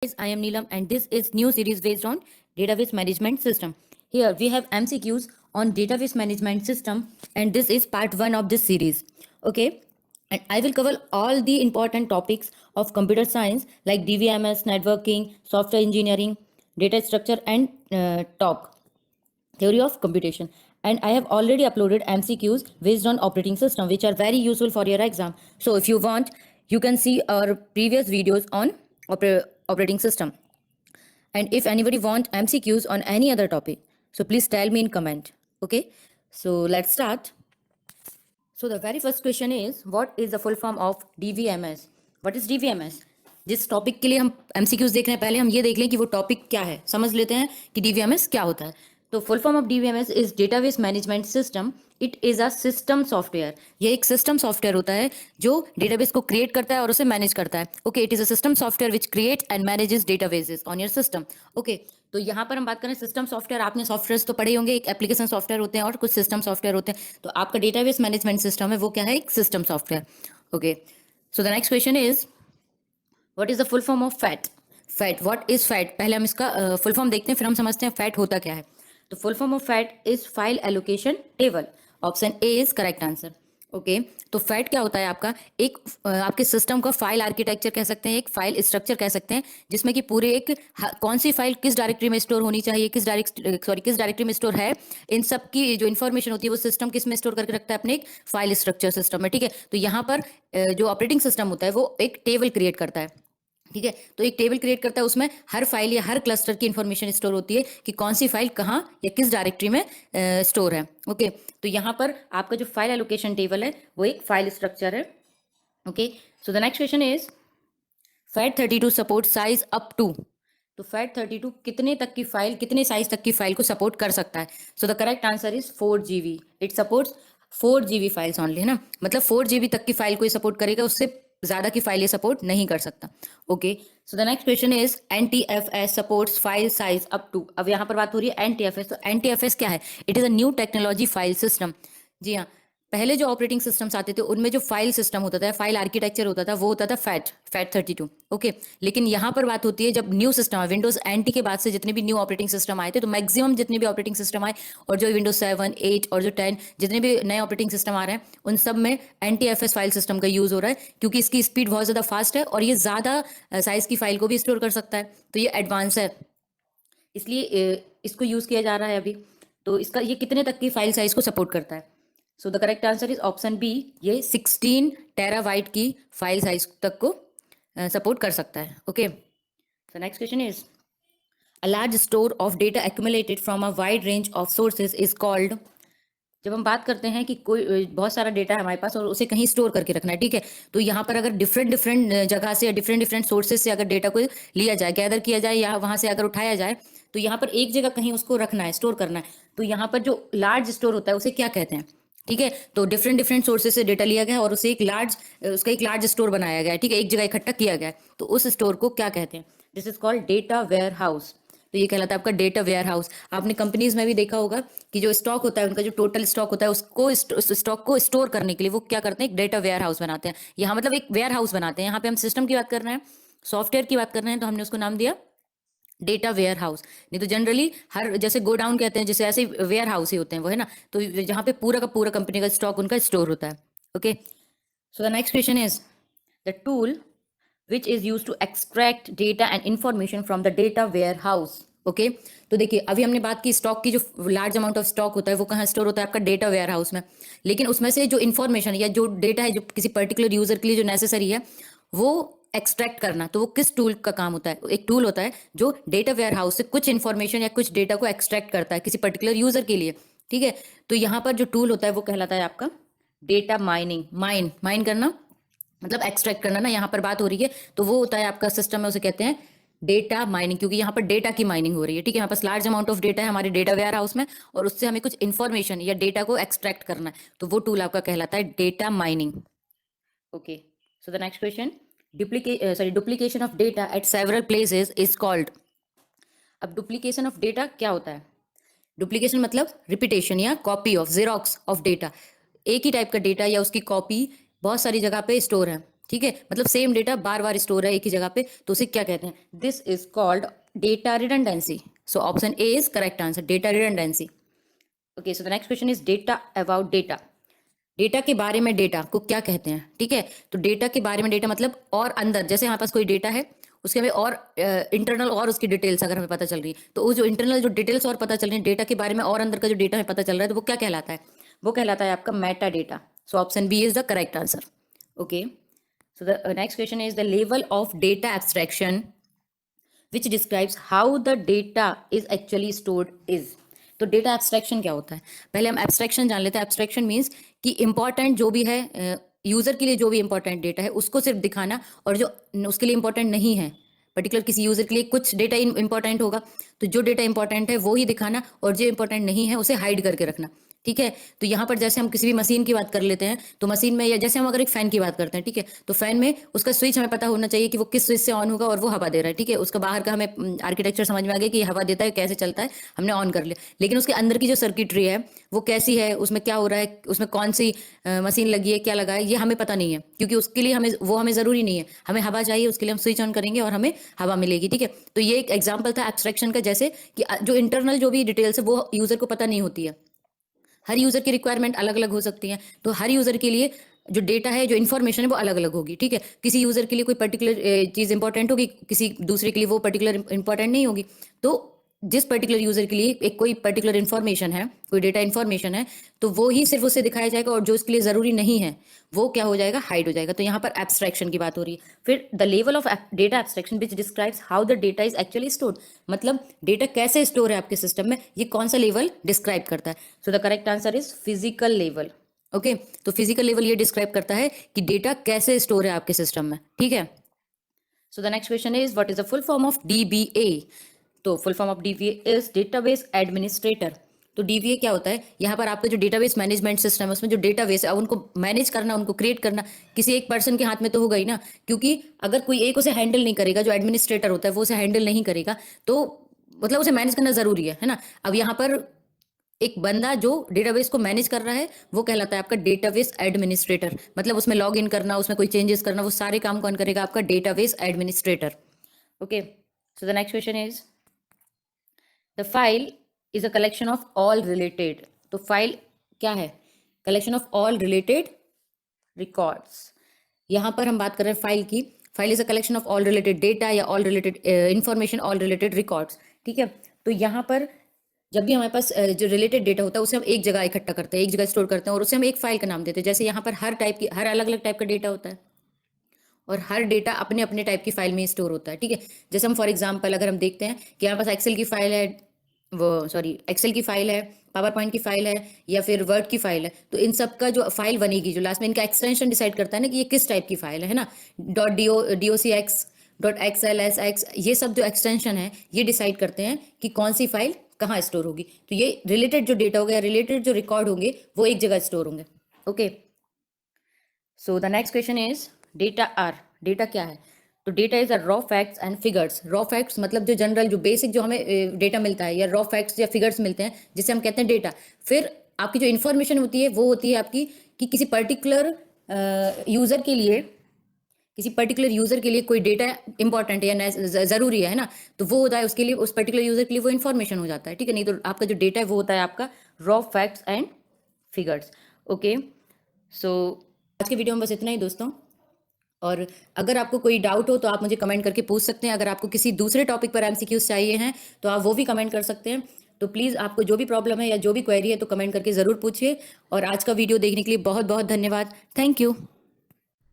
Guys, I am Neelam and this is new series based on database management system. Here we have MCQs on database management system and this is part 1 of this series. Okay, and I will cover all the important topics of computer science like DVMS, networking, software engineering, data structure and talk theory of computation. And I have already uploaded MCQs based on operating system which are very useful for your exam. So if you want, you can see our previous videos on operating system. And if anybody want MCQs on any other topic, so please tell me in comment. Okay, so let's start. So the very first question is, what is the full form of DVMS? What is DVMS? जिस topic के लिए हम MCQs देख रहे हैं, पहले हम ये देख लें कि वो टॉपिक क्या है, समझ लेते हैं कि DVMS क्या होता है. तो full form of DVMS is database management system. It is a system software. ये एक सिस्टम सॉफ्टवेयर होता है जो डेटाबेस को क्रिएट करता है और उसे मैनेज करता है. Okay, it is a system software which create and manages databases on your system. Okay, तो यहाँ पर हम बात करें सिस्टम सॉफ्टवेयर. आपने सॉफ्टवेयर तो पढ़े होंगे, एक एप्लीकेशन सॉफ्टवेयर होते हैं और कुछ सिस्टम सॉफ्टवेयर होते हैं. तो आपका डेटाबेस मैनेजमेंट सिस्टम है वो क्या है, एक system software. Okay, so the next question is, what is the full form of fat? Fat, what is fat? पहले हम इसका फुल फॉर्म देखते हैं, फिर हम समझते हैं फैट होता क्या है. तो full form of fat is file allocation table. Option A is correct answer. Okay, तो फैट क्या होता है आपका, एक आपके सिस्टम का फाइल आर्किटेक्चर कह सकते हैं, एक फाइल स्ट्रक्चर कह सकते हैं, जिसमें कि पूरे एक कौन सी फाइल किस डायरेक्टरी में स्टोर होनी चाहिए, किस डायरेक्टरी में स्टोर है, इन सब की जो इन्फॉर्मेशन होती है वो सिस्टम किस में स्टोर करके रखता है, अपने एक फाइल स्ट्रक्चर सिस्टम में. ठीक है, तो यहाँ पर जो ऑपरेटिंग सिस्टम होता है वो एक टेबल क्रिएट करता है. ठीक है, तो एक टेबल क्रिएट करता है, उसमें हर फाइल या हर क्लस्टर की इंफॉर्मेशन स्टोर होती है कि कौन सी फाइल कहाँ या किस डायरेक्टरी में स्टोर है. ओके, तो यहाँ पर आपका जो फाइल एलोकेशन टेबल है वो एक फाइल स्ट्रक्चर है. Okay, so the next question is, FAT32 support size up to. तो FAT32 कितने तक की फाइल, कितने साइज तक की फाइल को सपोर्ट कर सकता है? So the correct answer is 4 GB. It supports 4 GB files only, है ना, मतलब 4 GB तक की फाइल को ये सपोर्ट करेगा, उससे ज्यादा की फाइल ये सपोर्ट नहीं कर सकता. Okay, so the next question is, NTFS supports file size up to. अब यहाँ पर बात हो रही है NTFS. तो NTFS क्या है? It is a new technology file system. जी हाँ, पहले जो ऑपरेटिंग सिस्टम्स आते थे उनमें जो फाइल सिस्टम होता था, फाइल आर्किटेक्चर होता था, वो होता था FAT32. ओके, लेकिन यहाँ पर बात होती है जब न्यू सिस्टम है, विंडोज NT के बाद से जितने भी न्यू ऑपरेटिंग सिस्टम आए थे, तो मैक्सिमम जितने भी ऑपरेटिंग सिस्टम आए और जो विंडोज 7, 8 और जो 10 जितने भी नए ऑपरेटिंग सिस्टम आ रहे हैं, उन सब में NTFS फाइल सिस्टम का यूज हो रहा है, क्योंकि इसकी स्पीड बहुत ज़्यादा फास्ट है और ये ज़्यादा साइज की फाइल को भी स्टोर कर सकता है. तो ये एडवांस है, इसलिए इसको यूज़ किया जा रहा है अभी. तो इसका ये कितने तक की फाइल साइज को सपोर्ट करता है? So the correct answer is option B, ये 16 टेराबाइट की फाइल साइज तक को सपोर्ट कर सकता है. Okay, so next question is, a large store of data accumulated from a wide range of sources is called. जब हम बात करते हैं कि कोई बहुत सारा डेटा है हमारे पास और उसे कहीं स्टोर करके रखना है, ठीक है, तो यहाँ पर अगर डिफरेंट डिफरेंट जगह से या डिफरेंट डिफरेंट सोर्सेज से अगर डेटा को लिया जाए, गैदर किया जाए या वहाँ से अगर उठाया जाए, तो यहाँ पर एक जगह कहीं उसको रखना है, स्टोर करना है. तो यहाँ पर जो लार्ज स्टोर होता है उसे क्या कहते हैं? ठीक है, तो डिफरेंट डिफरेंट सोर्सेज से डेटा लिया गया है और उसे उसका एक लार्ज स्टोर बनाया गया है. ठीक है, एक जगह इकट्ठा किया गया है, तो उस स्टोर को क्या कहते हैं? This is called data warehouse. तो ये कहलाता है आपका डेटा वेयर हाउस. आपने कंपनीज में भी देखा होगा कि जो स्टॉक होता है, उनका जो टोटल स्टॉक होता है, उसको उस स्टॉक को स्टोर करने के लिए वो क्या करते हैं? एक डेटा वेयर हाउस बनाते हैं. यहाँ मतलब एक वेयर हाउस बनाते हैं. यहाँ पे हम सिस्टम की बात कर रहे हैं, सॉफ्टवेयर की बात कर रहे हैं, तो हमने उसको नाम दिया डेटा वेयर हाउस. नहीं तो जनरली हर जैसे गोडाउन कहते हैं, जैसे ऐसे वेयर हाउस ही होते हैं वो, है ना, तो जहाँ पे पूरा का पूरा कंपनी का स्टॉक उनका स्टोर होता है. Okay, so the next question is, the tool which is used to extract data and information from the data warehouse. Okay, तो देखिए अभी हमने बात की स्टॉक की, जो लार्ज अमाउंट ऑफ स्टॉक होता है वो कहाँ स्टोर होता है? आपका डेटा वेयर हाउस में. लेकिन उसमें से जो इन्फॉर्मेशन या जो डेटा है जो किसी पर्टिकुलर यूजर के लिए जो नेसेसरी है वो एक्सट्रैक्ट करना, तो वो किस टूल का काम होता है? एक टूल होता है जो डेटा वेयर हाउस से कुछ इन्फॉर्मेशन या कुछ डेटा को एक्सट्रैक्ट करता है किसी पर्टिकुलर यूजर के लिए. ठीक है, तो यहाँ पर जो टूल होता है वो कहलाता है आपका डेटा माइनिंग. माइन करना मतलब एक्सट्रैक्ट करना ना, यहाँ पर बात हो रही है, तो वो होता है आपका सिस्टम में, उसे कहते हैं डेटा माइनिंग, क्योंकि यहाँ पर डेटा की माइनिंग हो रही है. ठीक है, हमारे पास लार्ज अमाउंट ऑफ डेटा है हमारे डेटा वेयर हाउस में और उससे हमें कुछ इन्फॉर्मेशन या डेटा को एक्सट्रैक्ट करना है, तो वो टूल आपका कहलाता है data mining. Okay, so the next question, duplication of data eight several places is called. अब डुप्लीकेशन ऑफ डेटा क्या होता है? डुप्लीकेशन मतलब रिपीटेशन या copy of, xerox of data. एक ही टाइप का डेटा या उसकी कॉपी बहुत सारी जगह पे स्टोर है. ठीक है, मतलब सेम डेटा बार बार स्टोर है एक ही जगह पे, तो उसे क्या कहते हैं? This is called data redundancy. So option A is correct answer, data redundancy. Okay, so the next question is data about data. Data के बारे में डेटा को क्या कहते हैं? ठीक है, तो डेटा के बारे में डेटा मतलब और अंदर, जैसे हमारे पास कोई डेटा है उसके हमें और इंटरनल और उसकी डिटेल्स अगर हमें पता चल रही है, तो वो जो इंटरनल जो डिटेल्स और पता चल रही है डेटा के बारे में और अंदर का जो डेटा हमें पता चल रहा है, तो वो क्या कहलाता है? वो कहलाता है आपका meta data. So option B is the correct answer. Okay, so the next question is the level of data abstraction which describes how the data is actually stored is. तो डेटा एब्स्ट्रैक्शन क्या होता है? पहले हम abstraction जान लेते हैं. Abstraction means कि इंपॉर्टेंट जो भी है यूजर के लिए, जो भी इंपॉर्टेंट डेटा है उसको सिर्फ दिखाना, और जो उसके लिए इंपॉर्टेंट नहीं है, पर्टिकुलर किसी यूजर के लिए कुछ डेटा इंपॉर्टेंट होगा, तो जो डेटा इंपॉर्टेंट है वो ही दिखाना, और जो इंपॉर्टेंट नहीं है उसे हाइड करके रखना. ठीक है, तो यहाँ पर जैसे हम किसी भी मशीन की बात कर लेते हैं, तो मशीन में, या जैसे हम अगर एक फैन की बात करते हैं, ठीक है, तो फैन में उसका स्विच हमें पता होना चाहिए कि वो किस स्विच से ऑन होगा और वो हवा दे रहा है. ठीक है, उसका बाहर का हमें आर्किटेक्चर समझ में आ गया कि हवा देता है, कैसे चलता है, हमने ऑन कर लिया. लेकिन उसके अंदर की जो सर्किटरी है वो कैसी है, उसमें क्या हो रहा है, उसमें कौन सी मशीन लगी है, क्या लगा है, ये हमें पता नहीं है, क्योंकि उसके लिए हमें ज़रूरी नहीं है. हमें हवा चाहिए, उसके लिए हम स्विच ऑन करेंगे और हमें हवा मिलेगी. ठीक है, तो ये एक एग्जाम्पल था एब्स्ट्रैक्शन का, जैसे कि जो इंटरनल जो भी डिटेल्स है वो यूज़र को पता नहीं होती है. हर यूजर की रिक्वायरमेंट अलग अलग हो सकती है, तो हर यूजर के लिए जो डेटा है, जो इन्फॉर्मेशन है वो अलग अलग होगी. ठीक है, किसी यूजर के लिए कोई पर्टिकुलर चीज़ इंपॉर्टेंट होगी, किसी दूसरे के लिए वो पर्टिकुलर इंपॉर्टेंट नहीं होगी. तो जिस पर्टिकुलर यूजर के लिए एक कोई पर्टिकुलर इन्फॉर्मेशन है, कोई डेटा इन्फॉर्मेशन है, तो वो ही सिर्फ उसे दिखाया जाएगा, और जो इसके लिए ज़रूरी नहीं है वो क्या हो जाएगा? हाइड हो जाएगा. तो यहाँ पर एब्स्ट्रैक्शन की बात हो रही है. फिर the level of data abstraction which describes how the data is actually stored, मतलब डेटा कैसे स्टोर है आपके सिस्टम में, ये कौन सा लेवल डिस्क्राइब करता है? So the correct answer is physical level. Okay, तो फिजिकल लेवल ये डिस्क्राइब करता है कि डेटा कैसे स्टोर है आपके सिस्टम में. ठीक है, so the next question is what is the full form of DBA. तो full form of DBA is database administrator. तो डीबीए क्या होता है? यहाँ पर आपका जो डेटाबेस मैनेजमेंट सिस्टम है, उसमें जो डेटाबेस है, अब उनको मैनेज करना, उनको क्रिएट करना किसी एक पर्सन के हाथ में तो होगा ही ना, क्योंकि अगर कोई एक उसे हैंडल नहीं करेगा, जो एडमिनिस्ट्रेटर होता है वो उसे हैंडल नहीं करेगा, तो मतलब उसे मैनेज करना जरूरी है ना. अब यहाँ पर एक बंदा जो डेटाबेस को मैनेज कर रहा है वो कहलाता है आपका डेटाबेस एडमिनिस्ट्रेटर. मतलब उसमें लॉग इन करना, उसमें कोई चेंजेस करना, वो सारे काम कौन करेगा? आपका database administrator. Okay, so the next question is the file is a collection of all related. तो फाइल क्या है? Collection of all related records. यहाँ पर हम बात कर रहे हैं फाइल की. File is a collection of all related data या all related information, all related records. ठीक है, तो यहाँ पर जब भी हमारे पास जो रिलेटेड डेटा होता है उसे हम एक जगह इकट्ठा करते हैं, एक जगह स्टोर करते हैं, और उसे हम एक फाइल का नाम देते हैं. जैसे यहाँ पर हर अलग अलग टाइप का डेटा होता है, और हर डेटा अपने अपने टाइप की फाइल में स्टोर होता है. ठीक है, जैसे हम फॉर एग्जांपल अगर हम देखते हैं कि हमारे पास एक्सेल की फाइल है, एक्सेल की फाइल है, पावर पॉइंट की फाइल है, या फिर वर्ड की फाइल है, तो इन सब का जो फाइल बनेगी, जो लास्ट में इनका एक्सटेंशन डिसाइड करता है ना कि ये किस टाइप की फाइल है ना. .docx, .xlsx, ये सब जो एक्सटेंशन है ये डिसाइड करते हैं कि कौन सी फाइल कहाँ स्टोर होगी. तो ये रिलेटेड जो डेटा होगा, रिलेटेड जो रिकॉर्ड होंगे वो एक जगह स्टोर होंगे. Okay, so the next question is data are. Data क्या है? तो data is a raw facts and figures. Raw facts मतलब जो जनरल, जो बेसिक जो हमें डेटा मिलता है, या रॉ फैक्ट्स या फिगर्स मिलते हैं, जिसे हम कहते हैं डेटा. फिर आपकी जो इन्फॉर्मेशन होती है वो होती है आपकी कि किसी पर्टिकुलर यूजर के लिए, किसी पर्टिकुलर यूजर के लिए कोई डेटा इंपॉर्टेंट है या जरूरी है ना, तो वो होता है उसके लिए, उस पर्टिकुलर यूजर के लिए वो इन्फॉर्मेशन हो जाता है. ठीक है, नहीं तो आपका जो डेटा है वो होता है आपका raw facts and figures. Okay, so आज के वीडियो में बस इतना ही दोस्तों, और अगर आपको कोई डाउट हो तो आप मुझे कमेंट करके पूछ सकते हैं. अगर आपको किसी दूसरे टॉपिक पर एमसीक्यूज चाहिए हैं तो आप वो भी कमेंट कर सकते हैं. तो प्लीज़ आपको जो भी प्रॉब्लम है या जो भी क्वेरी है तो कमेंट करके ज़रूर पूछिए. और आज का वीडियो देखने के लिए बहुत बहुत धन्यवाद. Thank you.